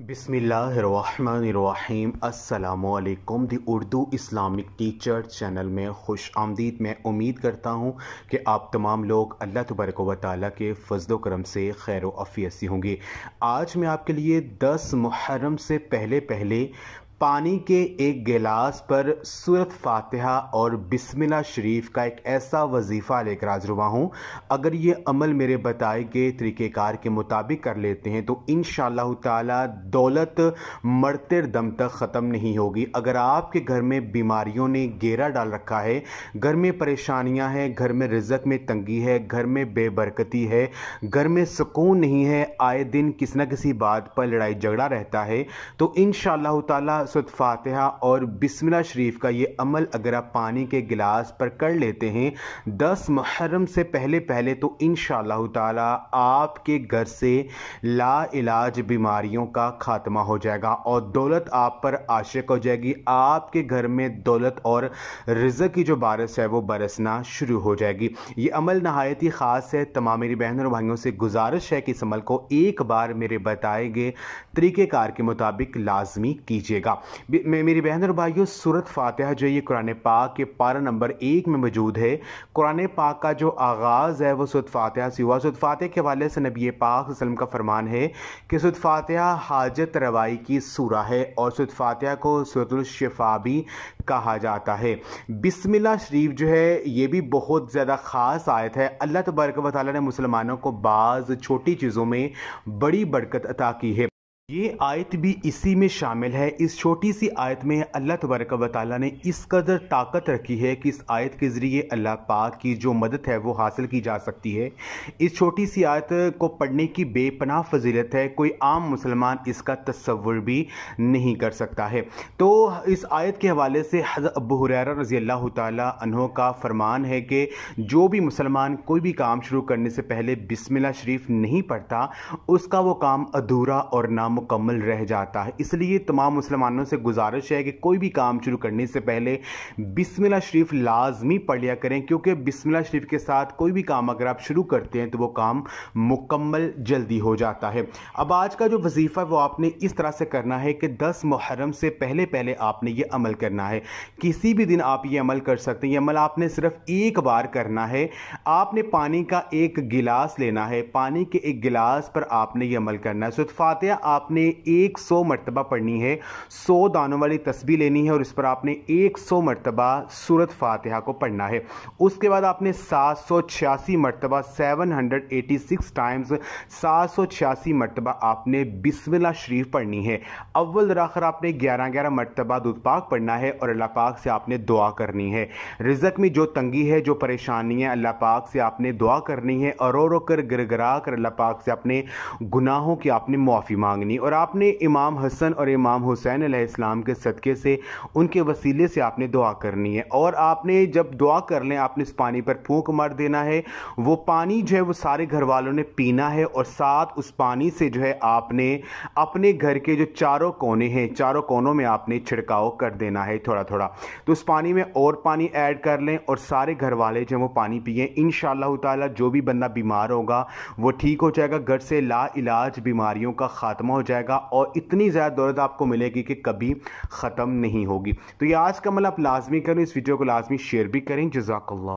बिस्मिल्लाहिर्रहमानिर्रहीम। अस्सलामुअलैकुम। दी Urdu Islamic teacher channel में खुश आमदीद। मैं उम्मीद करता हूँ कि आप तमाम लोग अल्लाह तबारक व तआला के फज़्ल व करम से खैर व आफ़ियत से होंगे। आज मैं आपके लिए 10 मुहर्रम से पहले पानी के एक गिलास पर सूरत फातिहा और बिस्मिल्लाह शरीफ का एक ऐसा वजीफ़ा लेकर हाज़िर हुआ हूँ। अगर ये अमल मेरे बताए गए तरीक़ेकार के मुताबिक कर लेते हैं तो इंशाअल्लाह ताला दौलत मरते दम तक ख़त्म नहीं होगी। अगर आपके घर में बीमारियों ने घेरा डाल रखा है, घर में परेशानियाँ हैं, घर में रिज़्क़ में तंगी है, घर में बेबरकती है, घर में सुकून नहीं है, आए दिन किसी न किसी बात पर लड़ाई झगड़ा रहता है, तो इंशाअल्लाह ताला सूरत फातिहा और बिस्मिल्लाह शरीफ का ये अमल अगर आप पानी के गिलास पर कर लेते हैं 10 मुहर्रम से पहले तो इंशाअल्लाह ताला आपके घर से लाइलाज बीमारियों का खात्मा हो जाएगा और दौलत आप पर आशिक हो जाएगी। आपके घर में दौलत और रिज़्क़ की जो बारिश है वो बरसना शुरू हो जाएगी। ये अमल नहायत ही ख़ास है। तमाम मेरी बहनों और भाइयों से गुजारिश है कि इस अमल को एक बार मेरे बताए गए तरीक़ेकार के मुताबिक लाजमी कीजिएगा। मेरी बहनों और भाइयों, सूरत फातिहा जो ये कुरान पाक के पारा नंबर 1 में मौजूद है। कुरान पाक का जो आगाज़ है वो सूरत फातिहा से हुआ। सूरत फातिहा के हवाले से नबी पाक वसल्लम का फरमान है कि सूरत फातिहा हाजत रवाई की सूरा है और सूरत फातिहा को सूरतुल शिफा भी कहा जाता है। बिस्मिल्लाह शरीफ जो है ये भी बहुत ज़्यादा ख़ास आयत है। अल्लाह तबारक व तआला ने मुसलमानों को बाज़ छोटी चीज़ों में बड़ी बरकत अता की है। ये आयत भी इसी में शामिल है। इस छोटी सी आयत में अल्लाह तबारक व तआला ने इस कदर ताकत रखी है कि इस आयत के ज़रिए अल्लाह पाक की जो मदद है वो हासिल की जा सकती है। इस छोटी सी आयत को पढ़ने की बेपनाह फजीलत है, कोई आम मुसलमान इसका तसव्वुर भी नहीं कर सकता है। तो इस आयत के हवाले से हज़रत अबू हुरैरा रज़ी अल्लाह तआला अन्हु का फरमान है कि जो भी मुसलमान कोई भी काम शुरू करने से पहले बिस्मिल्लाह शरीफ नहीं पढ़ता उसका वो काम अधूरा और मुकम्मल रह जाता है। इसलिए तमाम मुसलमानों से गुजारिश है कि कोई भी काम शुरू करने से पहले बिस्मिल्लाह शरीफ लाजमी पढ़ लिया करें, क्योंकि बिस्मिल्लाह शरीफ के साथ कोई भी काम अगर आप शुरू करते हैं तो वो काम मुकम्मल जल्दी हो जाता है। अब आज का जो वजीफ़ा वो आपने इस तरह से करना है कि 10 मुहर्रम से पहले आपने ये अमल करना है। किसी भी दिन आप ये अमल कर सकते हैं। ये अमल आपने सिर्फ एक बार करना है। आपने पानी का एक गिलास लेना है, पानी के एक गिलास पर आपने ये अमल करना है। सूरत फातिहा आपने 100 मरतबा पढ़नी है। 100 दानों वाली तस्बीह लेनी है और इस पर आपने 100 मरतबा सूरत फातिहा को पढ़ना है। उसके बाद आपने 786 मरतबा 786 टाइम्स 786 मरतबा आपने बिस्मिल्लाह शरीफ पढ़नी है। अव्वल दर आखिर आपने 11 मरतबा दूध पाक पढ़ना है और अल्लाह पाक से आपने दुआ करनी है। रिज़्क़ में जो तंगी है, जो परेशानी है, अल्लाह पाक से आपने दुआ करनी है और रो रो कर गिड़गिड़ा कर अल्लाह पाक से अपने गुनाहों की आपने माफ़ी मांगनी और आपने इमाम हसन और इमाम हुसैन अलैहिस्सलाम के सदक़े से उनके वसीले से आपने दुआ करनी है। और आपने जब दुआ कर लें आपने इस पानी पर फूंक मार देना है। वो पानी जो है वो सारे घर वालों ने पीना है और साथ उस पानी से जो है आपने अपने घर के जो चारों कोने हैं, चारों कोनों में आपने छिड़काव कर देना है थोड़ा थोड़ा। तो उस पानी में और पानी ऐड कर लें और सारे घर वाले जो वो पानी पिए। इंशाअल्लाह ताला जो भी बंदा बीमार होगा वो ठीक हो जाएगा, घर से लाइलाज बीमारियों का खात्मा हो जाएगा और इतनी ज़्यादा दौलत आपको मिलेगी कि कभी ख़त्म नहीं होगी। तो ये आज का अमल आप लाजमी करें। इस वीडियो को लाजमी शेयर भी करें। जज़ाकल्लाह।